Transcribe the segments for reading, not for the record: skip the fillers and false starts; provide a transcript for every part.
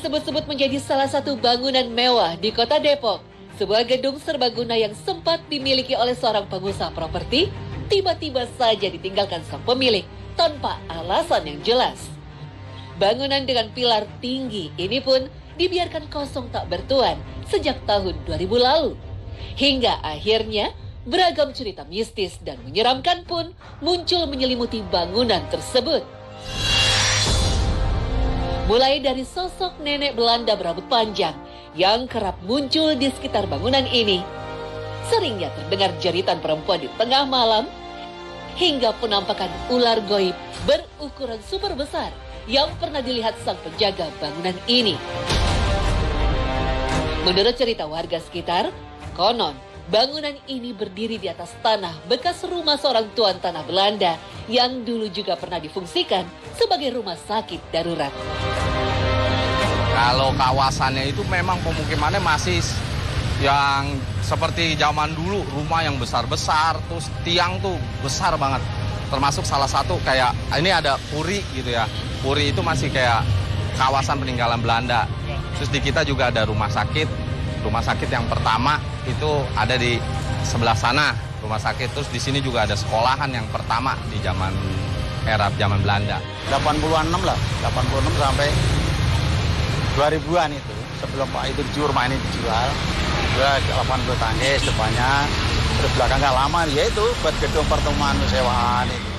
disebut-sebut menjadi salah satu bangunan mewah di kota Depok, sebuah gedung serbaguna yang sempat dimiliki oleh seorang pengusaha properti, tiba-tiba saja ditinggalkan sang pemilik tanpa alasan yang jelas. Bangunan dengan pilar tinggi ini pun dibiarkan kosong tak bertuan sejak tahun 2000 lalu. Hingga akhirnya beragam cerita mistis dan menyeramkan pun muncul menyelimuti bangunan tersebut. Mulai dari sosok nenek Belanda berambut panjang yang kerap muncul di sekitar bangunan ini, seringnya terdengar jeritan perempuan di tengah malam, hingga penampakan ular goib berukuran super besar yang pernah dilihat sang penjaga bangunan ini. Menurut cerita warga sekitar, konon bangunan ini berdiri di atas tanah bekas rumah seorang tuan tanah Belanda yang dulu juga pernah difungsikan sebagai rumah sakit darurat. Kalau kawasannya itu memang pemukimannya masih yang seperti zaman dulu, rumah yang besar-besar, terus tiang tuh besar banget. Termasuk salah satu kayak, ini ada Puri gitu ya. Puri itu masih kayak kawasan peninggalan Belanda. Terus di kita juga ada rumah sakit. Rumah sakit yang pertama itu ada di sebelah sana, rumah sakit. Terus di sini juga ada sekolahan yang pertama di zaman Belanda. 86 lah, 86 sampai 2000-an itu. Sebelum Pak itu rumah ini dijual, juga 80 tangkis depannya. Terus belakang nggak lama, ya itu buat gedung pertemuan sewaan itu.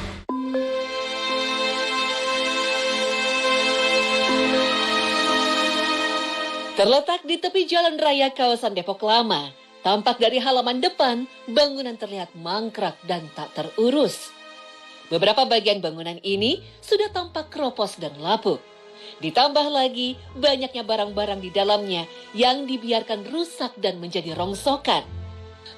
Terletak di tepi jalan raya kawasan Depok Lama, tampak dari halaman depan, bangunan terlihat mangkrak dan tak terurus. Beberapa bagian bangunan ini sudah tampak keropos dan lapuk. Ditambah lagi banyaknya barang-barang di dalamnya yang dibiarkan rusak dan menjadi rongsokan.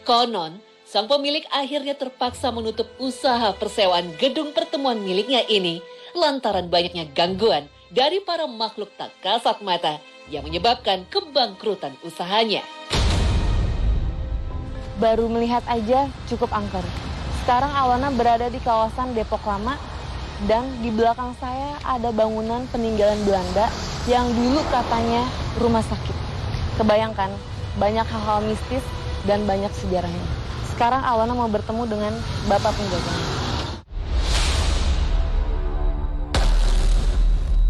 Konon, sang pemilik akhirnya terpaksa menutup usaha persewaan gedung pertemuan miliknya ini lantaran banyaknya gangguan dari para makhluk tak kasat mata yang menyebabkan kebangkrutan usahanya. Baru melihat aja cukup angker. Sekarang Awana berada di kawasan Depok Lama dan di belakang saya ada bangunan peninggalan Belanda yang dulu katanya rumah sakit. Kebayangkan banyak hal-hal mistis dan banyak sejarahnya. Sekarang Awana mau bertemu dengan Bapak penjaganya.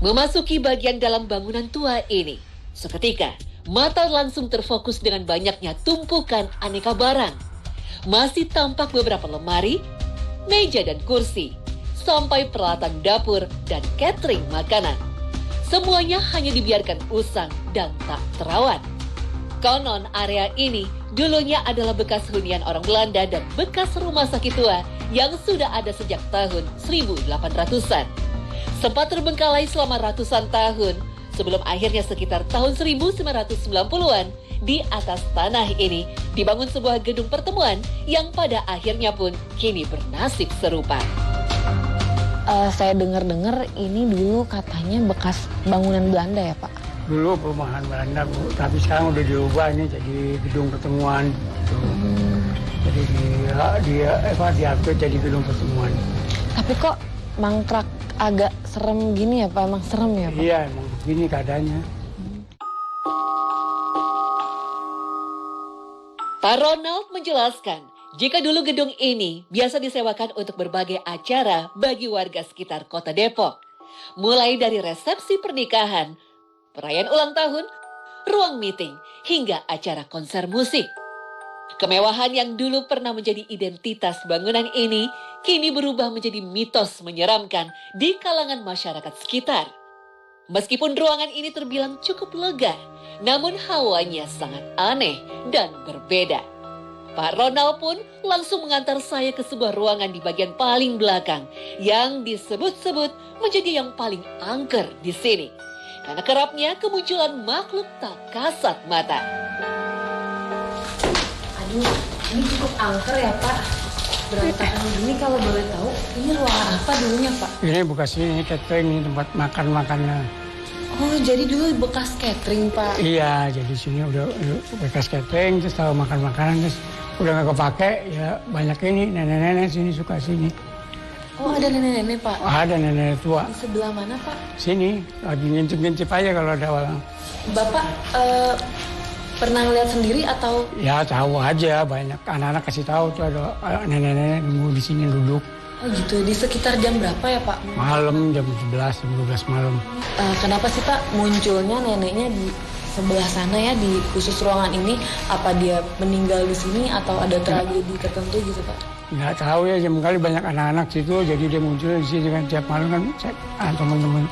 Memasuki bagian dalam bangunan tua ini, seketika mata langsung terfokus dengan banyaknya tumpukan aneka barang. Masih tampak beberapa lemari, meja dan kursi, sampai peralatan dapur dan catering makanan. Semuanya hanya dibiarkan usang dan tak terawat. Konon area ini dulunya adalah bekas hunian orang Belanda dan bekas rumah sakit tua yang sudah ada sejak tahun 1800-an. Sempat terbengkalai selama ratusan tahun sebelum akhirnya sekitar tahun 1990-an di atas tanah ini dibangun sebuah gedung pertemuan yang pada akhirnya pun kini bernasib serupa. Saya dengar-dengar ini dulu katanya bekas bangunan Belanda ya Pak? Dulu perumahan Belanda Bu, tapi sekarang udah diubah ini jadi gedung pertemuan. Jadi diatur jadi gedung pertemuan. Tapi kok mangkrak agak serem gini ya Pak? Emang serem ya Pak? Iya, emang begini keadaannya. Pak Ronald menjelaskan, jika dulu gedung ini biasa disewakan untuk berbagai acara bagi warga sekitar kota Depok. Mulai dari resepsi pernikahan, perayaan ulang tahun, ruang meeting, hingga acara konser musik. Kemewahan yang dulu pernah menjadi identitas bangunan ini, kini berubah menjadi mitos menyeramkan di kalangan masyarakat sekitar. Meskipun ruangan ini terbilang cukup lega, namun hawanya sangat aneh dan berbeda. Pak Ronald pun langsung mengantar saya ke sebuah ruangan di bagian paling belakang yang disebut-sebut menjadi yang paling angker di sini. Karena kerapnya kemunculan makhluk tak kasat mata. Aduh, ini cukup angker ya Pak. Berantakan gini kalau boleh tahu, ini ruangan apa dulunya Pak? Ini bekas ini catering, ini tempat makan-makannya. Oh, jadi dulu bekas catering Pak? Iya, jadi sini udah bekas catering, terus tahu makan-makanan, terus udah nggak kepake, ya banyak ini, nenek-nenek sini suka sini. Oh, ada nenek-nenek Pak? Ada nenek tua. Di sebelah mana Pak? Sini, lagi ngintip-ngintip aja kalau ada orang. Bapak pernah lihat sendiri atau? Ya tahu aja, banyak anak-anak kasih tahu tuh ada nenek-nenek nunggu di sini duduk. Oh gitu, di sekitar jam berapa ya Pak? Malam jam 11, jam 12 malam. Kenapa sih Pak munculnya neneknya di sebelah sana ya, di khusus ruangan ini? Apa dia meninggal di sini atau ada tragedi tertentu gitu Pak? Nggak tahu ya, jam kali banyak anak-anak situ, jadi dia muncul di sini kan tiap malam kan teman-teman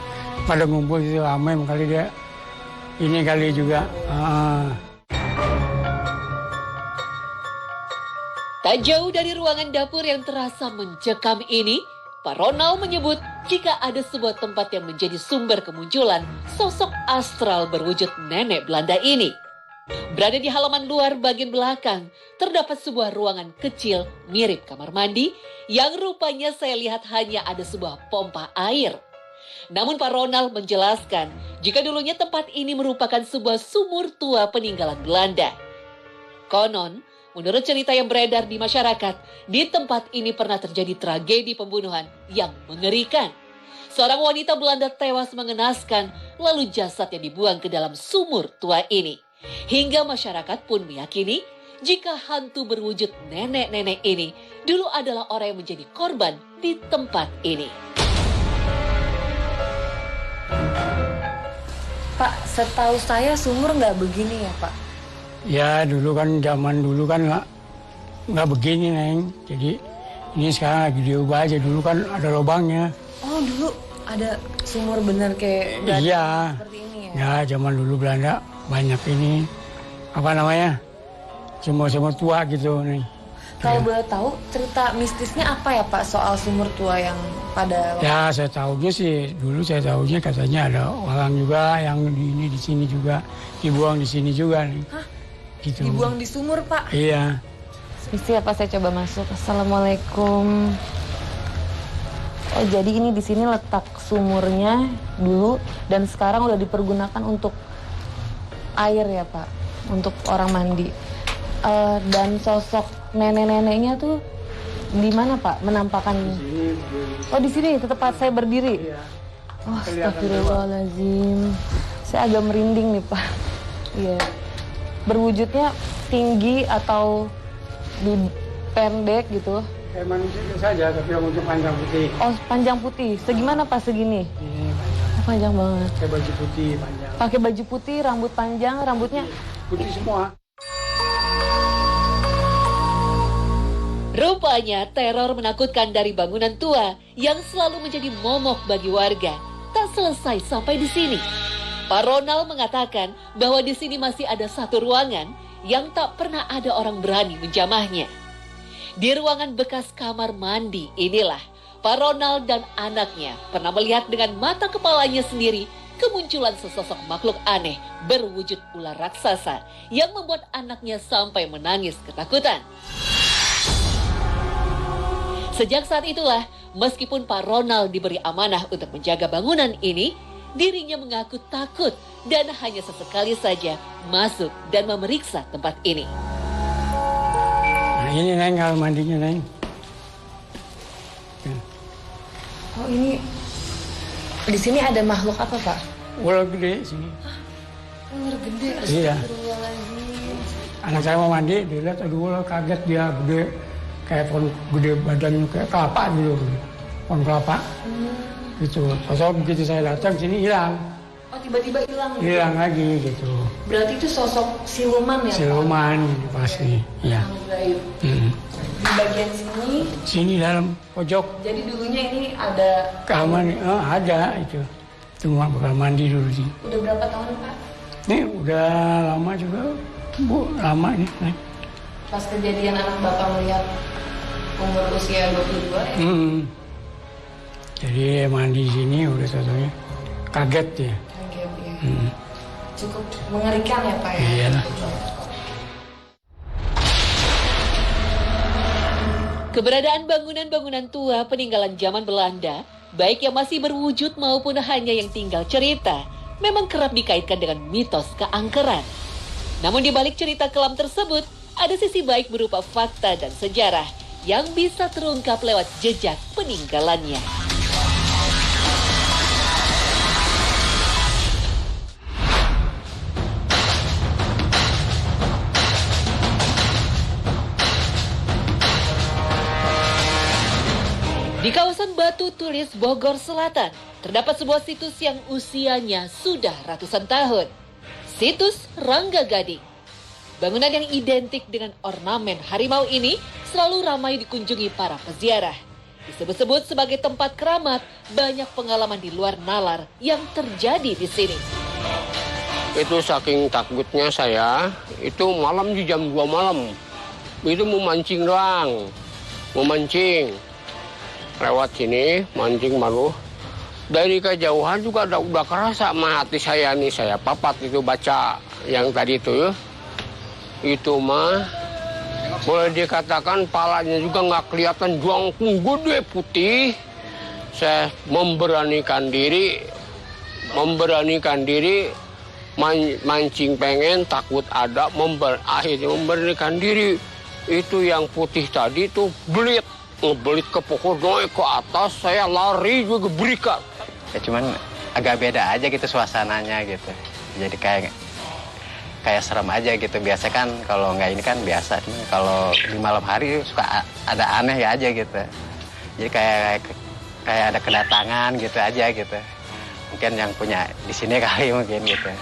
pada ngumpul situ ramai, kali dia ini kali juga. Tak jauh dari ruangan dapur yang terasa mencekam ini, Pak Ronald menyebut jika ada sebuah tempat yang menjadi sumber kemunculan sosok astral berwujud nenek Belanda ini. Berada di halaman luar bagian belakang, terdapat sebuah ruangan kecil mirip kamar mandi yang rupanya saya lihat hanya ada sebuah pompa air. Namun Pak Ronald menjelaskan jika dulunya tempat ini merupakan sebuah sumur tua peninggalan Belanda. Konon, menurut cerita yang beredar di masyarakat, di tempat ini pernah terjadi tragedi pembunuhan yang mengerikan. Seorang wanita Belanda tewas mengenaskan, lalu jasadnya dibuang ke dalam sumur tua ini. Hingga masyarakat pun meyakini jika hantu berwujud nenek-nenek ini dulu adalah orang yang menjadi korban di tempat ini. Pak, setahu saya sumur nggak begini ya Pak? Ya dulu kan, zaman dulu kan nggak begini Neng. Jadi ini sekarang lagi diubah aja, dulu kan ada lubangnya. Oh dulu ada sumur bener kayak Iya. seperti ini ya? Ya zaman dulu Belanda banyak ini, apa namanya, sumur-sumur tua gitu nih. Kalau boleh tahu cerita mistisnya apa ya Pak soal sumur tua yang pada Ya saya tahunya sih, dulu saya tahunya katanya ada orang juga yang di sini juga, dibuang di sini juga nih. Hah? Gitu. dibuang di sumur Pak? Iya. Misi apa, saya coba masuk. Assalamualaikum. Oh jadi ini di sini letak sumurnya dulu dan sekarang udah dipergunakan untuk air ya Pak, untuk orang mandi. Dan sosok nenek-neneknya tuh di mana Pak menampakkannya? Oh di sini tempat saya berdiri. Oh astagfirullahaladzim. Saya agak merinding nih Pak. Iya. Berwujudnya tinggi atau di pendek gitu? Kayak manusia itu saja, tapi rambutnya panjang putih. Oh panjang putih. Segimana Pak segini? Ini panjang. Oh, panjang banget. Kayak baju putih panjang. Pakai baju putih, rambut panjang, rambutnya Putih semua. Rupanya teror menakutkan dari bangunan tua yang selalu menjadi momok bagi warga tak selesai sampai di sini. Pak Ronald mengatakan bahwa di sini masih ada satu ruangan yang tak pernah ada orang berani menjamahnya. Di ruangan bekas kamar mandi inilah Pak Ronald dan anaknya pernah melihat dengan mata kepalanya sendiri kemunculan sesosok makhluk aneh berwujud ular raksasa yang membuat anaknya sampai menangis ketakutan. Sejak saat itulah, meskipun Pak Ronald diberi amanah untuk menjaga bangunan ini, dirinya mengaku takut dan hanya sesekali saja masuk dan memeriksa tempat ini. Nah ini Neng, kamar mandinya Neng. Oh ini di sini ada makhluk apa Pak? Ular gede sini. Ular gede. Iya. Astagfirullahaladzim. Anak saya mau mandi, dia lihat ada ular, kaget dia, gede. Kayak pohon gede, badannya kayak kelapa gitu. Pohon kelapa. Gitu. Sosok begitu saya datang sini hilang. Oh tiba-tiba hilang. Hilang lagi gitu. Berarti itu sosok siluman ya Pak? Siluman ini pasti. Ya. Makhluk gaib. Di bagian sini. Sini dalam pojok Jadi dulunya ini ada. kamar nih, ada itu. Cuma bakal mandi dulu sih. Udah berapa tahun Pak? Ini udah lama juga, Bu. Lama nih. Pas kejadian anak Bapak melihat umur usia 22 ya? Jadi mandi di sini udah satunya kaget ya. Kaget ya. Cukup mengerikan ya Pak ya? Iya lah. Keberadaan bangunan-bangunan tua peninggalan zaman Belanda, baik yang masih berwujud maupun hanya yang tinggal cerita, memang kerap dikaitkan dengan mitos keangkeran. Namun di balik cerita kelam tersebut, ada sisi baik berupa fakta dan sejarah yang bisa terungkap lewat jejak peninggalannya. Batu Tulis, Bogor Selatan, terdapat sebuah situs yang usianya sudah ratusan tahun. Situs Rangga Gading. Bangunan yang identik dengan ornamen harimau ini selalu ramai dikunjungi para peziarah. Disebut-sebut sebagai tempat keramat, banyak pengalaman di luar nalar yang terjadi di sini. Itu saking takutnya saya, itu malam di jam 2 malam. Itu mau mancing doang, mau mancing. Lewat sini, mancing malu. Dari kejauhan juga udah kerasa sama hati saya nih, saya papat itu baca yang tadi itu ya. Itu mah, boleh dikatakan palanya juga nggak kelihatan, jangkung gede putih. Saya memberanikan diri, mancing pengen, takut ada, akhirnya memberanikan diri. Itu yang putih tadi tuh ngebelit ke pokok naik ke atas, saya lari juga berikan. Ya cuman agak beda aja gitu suasananya gitu. Jadi kayak serem aja gitu. Biasa kan kalau nggak ini kan biasa. Cuman kalau di malam hari suka ada aneh ya aja gitu. Jadi kayak ada kedatangan gitu aja gitu. Mungkin yang punya di sini kali mungkin gitu.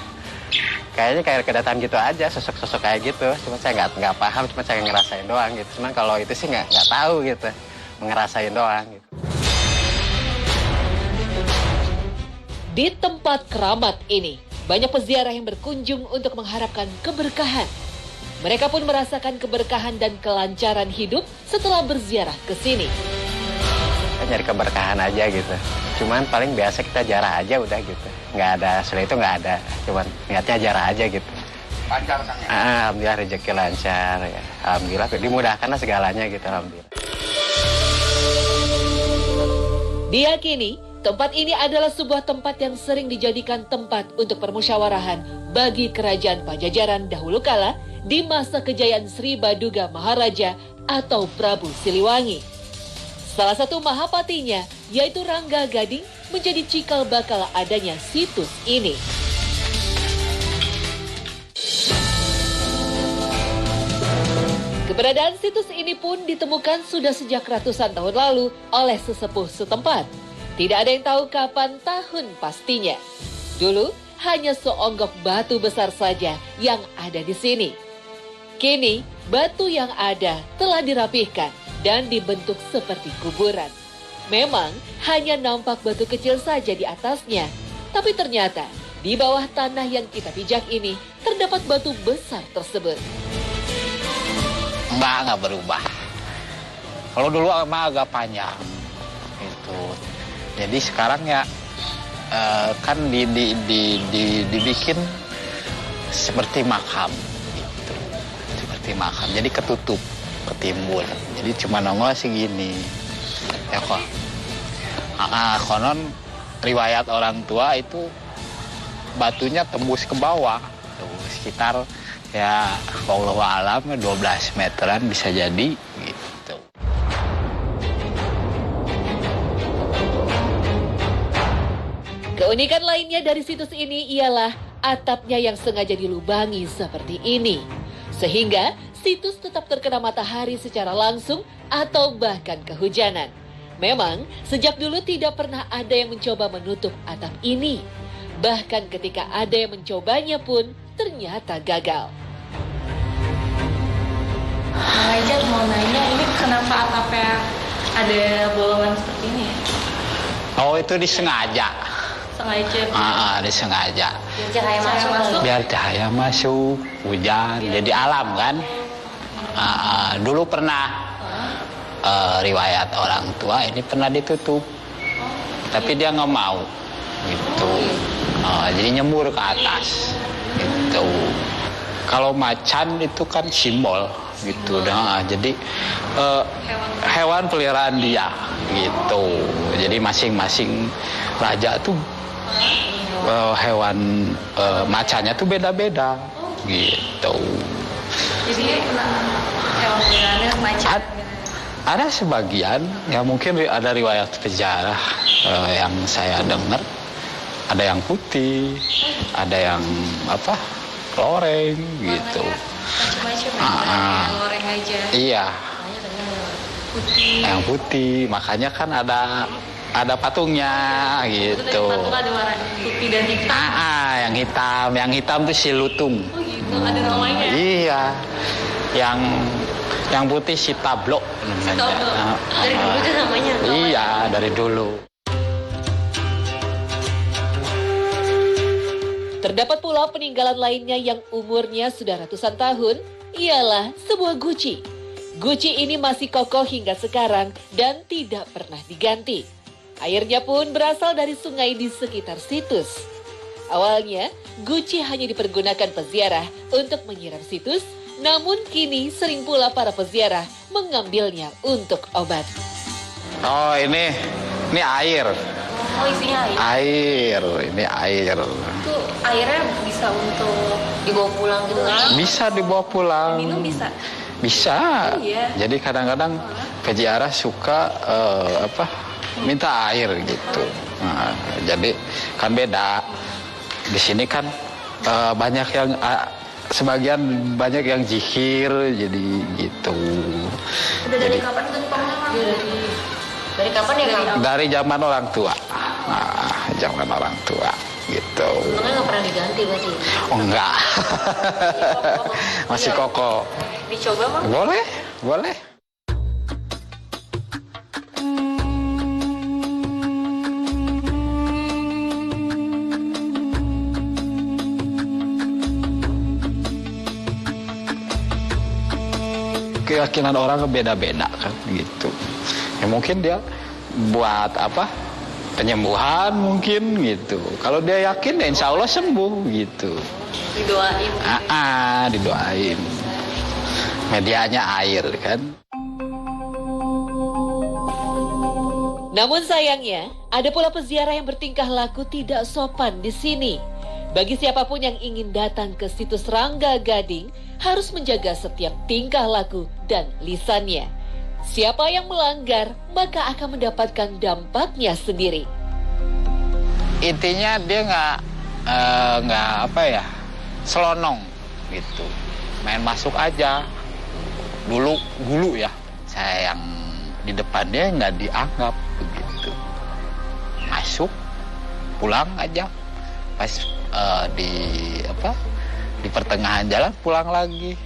Kayaknya kayak kedatangan gitu aja, sosok-sosok kayak gitu. Cuma saya nggak paham, cuma saya ngerasain doang gitu. Cuman kalau itu sih nggak tahu gitu, ngerasain doang gitu. Di tempat keramat ini, banyak peziarah yang berkunjung untuk mengharapkan keberkahan. Mereka pun merasakan keberkahan dan kelancaran hidup setelah berziarah ke sini. Kita nyari keberkahan aja gitu. Cuman paling biasa kita jarah aja udah gitu. Nggak ada, setelah itu nggak ada. Cuman niatnya jarah aja gitu. Lancar kan ya? Alhamdulillah rezeki lancar ya. Alhamdulillah dimudahkan segalanya gitu, alhamdulillah. Diyakini, tempat ini adalah sebuah tempat yang sering dijadikan tempat untuk permusyawarahan bagi kerajaan Pajajaran dahulu kala di masa kejayaan Sri Baduga Maharaja atau Prabu Siliwangi. Salah satu mahapatinya, yaitu Rangga Gading, menjadi cikal bakal adanya situs ini. Keberadaan situs ini pun ditemukan sudah sejak ratusan tahun lalu oleh sesepuh setempat. Tidak ada yang tahu kapan tahun pastinya. Dulu hanya seonggok batu besar saja yang ada di sini. Kini batu yang ada telah dirapihkan dan dibentuk seperti kuburan. Memang hanya nampak batu kecil saja di atasnya, tapi ternyata di bawah tanah yang kita pijak ini terdapat batu besar tersebut. Nggak berubah. Kalau dulu mah agak panjang. Itu. Jadi sekarang ya kan dibikin seperti makam. Gitu. Seperti makam. Jadi ketutup, ketimbul. Jadi cuma nongol segini. Ya kok. Konon riwayat orang tua itu batunya tembus ke bawah. Tuh, sekitar ya wallahu alam 12 meteran bisa jadi gitu. Keunikan lainnya dari situs ini ialah atapnya yang sengaja dilubangi seperti ini. Sehingga situs tetap terkena matahari secara langsung atau bahkan kehujanan. Memang sejak dulu tidak pernah ada yang mencoba menutup atap ini. Bahkan ketika ada yang mencobanya pun ternyata gagal. Aja mau nanya, ini kenapa atapnya ada bolongan seperti ini ya? Oh itu disengaja. Sengaja? Disengaja. Biar cahaya masuk? Biar cahaya masuk, hujan, jadi alam kan. Dulu pernah riwayat orang tua ini pernah ditutup, tapi dia nggak mau, gitu. Jadi nyembur ke atas, gitu. Kalau macan itu kan simbol, gitu. Jadi hewan peliharaan dia, gitu. Jadi masing-masing raja tuh hewan macannya tuh beda-beda, gitu. Jadi hewan peliharaannya macan. Ada sebagian, ya mungkin ada riwayat sejarah yang saya dengar, ada yang putih, ada yang loreng gitu. Macam-macam Loreng aja. Iya. Yang putih, makanya kan ada ada patungnya gitu. Patung ada warna putih dan hitam. Yang hitam tuh si Lutung. Oh gitu, ada namanya. Iya. Yang putih si Tablo namanya. Dari dulu tuh namanya. Iya, dari dulu. Terdapat pula peninggalan lainnya yang umurnya sudah ratusan tahun, ialah sebuah guci. Guci ini masih kokoh hingga sekarang dan tidak pernah diganti. Airnya pun berasal dari sungai di sekitar situs. Awalnya, guci hanya dipergunakan peziarah untuk menyiram situs, namun kini sering pula para peziarah mengambilnya untuk obat. Oh, ini air. Oh, isinya air. Air, ini air. Itu airnya bisa untuk dibawa pulang gitu kan? Bisa dibawa pulang. Minum bisa? Bisa. Oh, iya. Jadi kadang-kadang peziarah suka minta air gitu. Nah, jadi kan beda. Di sini kan banyak yang sebagian banyak yang zikir, jadi gitu. Dari kapan tuh Pak? Dari kapan ya Kang? Dari zaman orang tua. Nah, zaman orang tua gitu. Namanya nggak pernah diganti berarti? Oh enggak. Masih kokoh. Dicoba Bang? Boleh, boleh. Keyakinan orang beda-beda kan gitu. Ya mungkin dia buat penyembuhan mungkin gitu. Kalau dia yakin ya insya Allah sembuh gitu. Didoain. Didoain. Medianya air kan. Namun sayangnya, ada pula peziarah yang bertingkah laku tidak sopan di sini. Bagi siapapun yang ingin datang ke situs Rangga Gading, harus menjaga setiap tingkah laku dan lisannya. Siapa yang melanggar, maka akan mendapatkan dampaknya sendiri. Intinya dia nggak selonong gitu. Main masuk aja. Dulu ya, saya yang di depannya nggak dianggap begitu. Masuk, pulang aja. Pas di pertengahan jalan pulang lagi.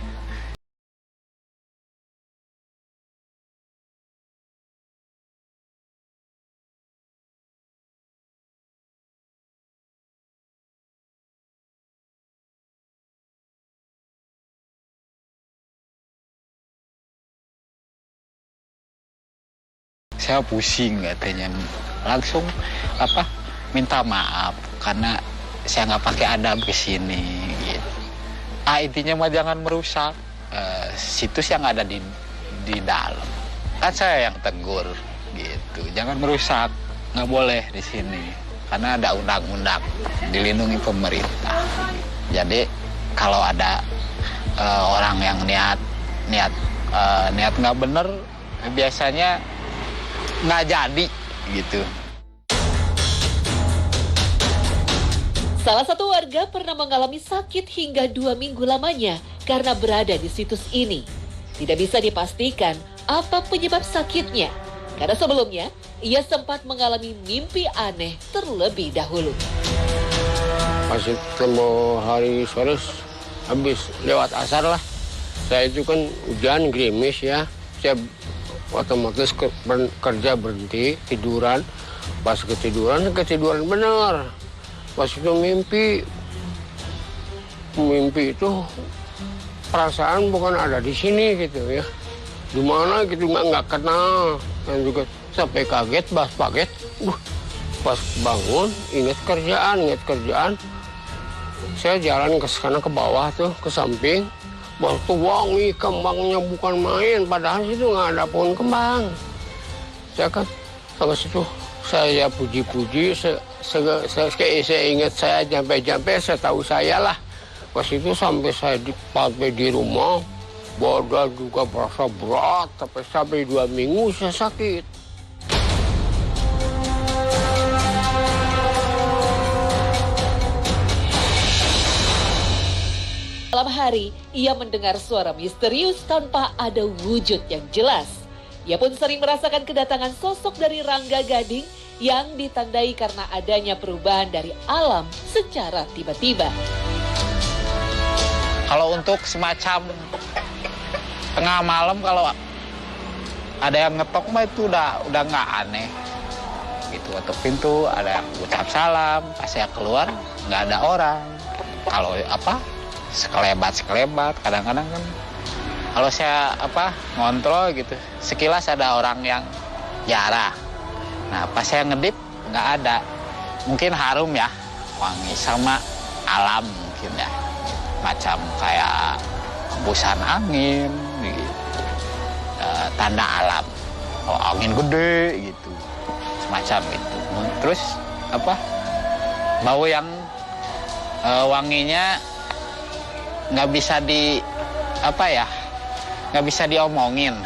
Saya pusing katanya, langsung minta maaf karena saya nggak pakai adab ke sini. Gitu. Intinya mah jangan merusak situs yang ada di dalam. Kan saya yang tegur gitu, jangan merusak, nggak boleh di sini karena ada undang-undang dilindungi pemerintah. Jadi kalau ada orang yang niat nggak bener, biasanya nggak jadi gitu. Salah satu warga pernah mengalami sakit hingga 2 minggu lamanya karena berada di situs ini. Tidak bisa dipastikan apa penyebab sakitnya, karena sebelumnya ia sempat mengalami mimpi aneh terlebih dahulu. Pas itu mau hari sore habis lewat asar lah. Saya itu kan hujan gerimis ya. Saya otomatis kerja berhenti, tiduran. Pas ketiduran benar. Pas itu mimpi itu perasaan bukan ada di sini gitu ya. Di mana gitu nggak kenal. Dan juga sampai kaget, pas bangun ingat kerjaan. Saya jalan ke sana ke bawah tuh, ke samping. Waktu wangi kembangnya bukan main, padahal situ nggak ada pohon kembang. Saya kan habis itu saya puji-puji, saya ingat saya jampe-jampe, saya tahu saya lah. Pas itu sampai saya di rumah, badan juga berasa berat, sampai 2 minggu saya sakit. Malam hari, ia mendengar suara misterius tanpa ada wujud yang jelas. Ia pun sering merasakan kedatangan sosok dari Rangga Gading yang ditandai karena adanya perubahan dari alam secara tiba-tiba. Kalau untuk semacam tengah malam kalau ada yang ngetok mah itu udah nggak aneh. Gitu, ketuk pintu, ada yang ucap salam, pas saya keluar nggak ada orang. Kalau sekelebat, kadang-kadang kan kalau saya ngontrol gitu, sekilas ada orang yang jarah. Nah, pas saya ngedip nggak ada. Mungkin harum ya, wangi sama alam mungkin ya. Macam kayak hembusan angin gitu. Tanda alam. Oh, angin gede gitu. Semacam itu. Terus bau yang wanginya nggak bisa nggak bisa diomongin.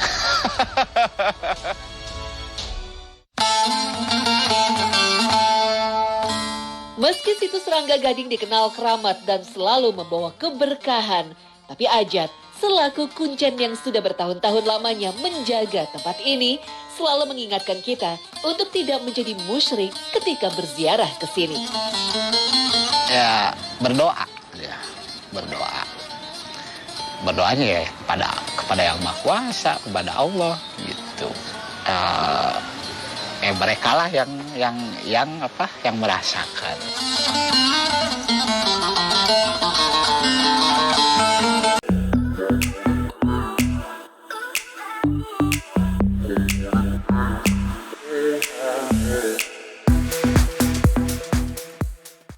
Meski situs Rangga Gading dikenal keramat dan selalu membawa keberkahan, tapi Ajat selaku kuncen yang sudah bertahun-tahun lamanya menjaga tempat ini selalu mengingatkan kita untuk tidak menjadi musyrik ketika berziarah ke sini. Ya, berdoa. Berdoanya ya kepada Yang Maha Kuasa, kepada Allah gitu. Mereka lah yang merasakan.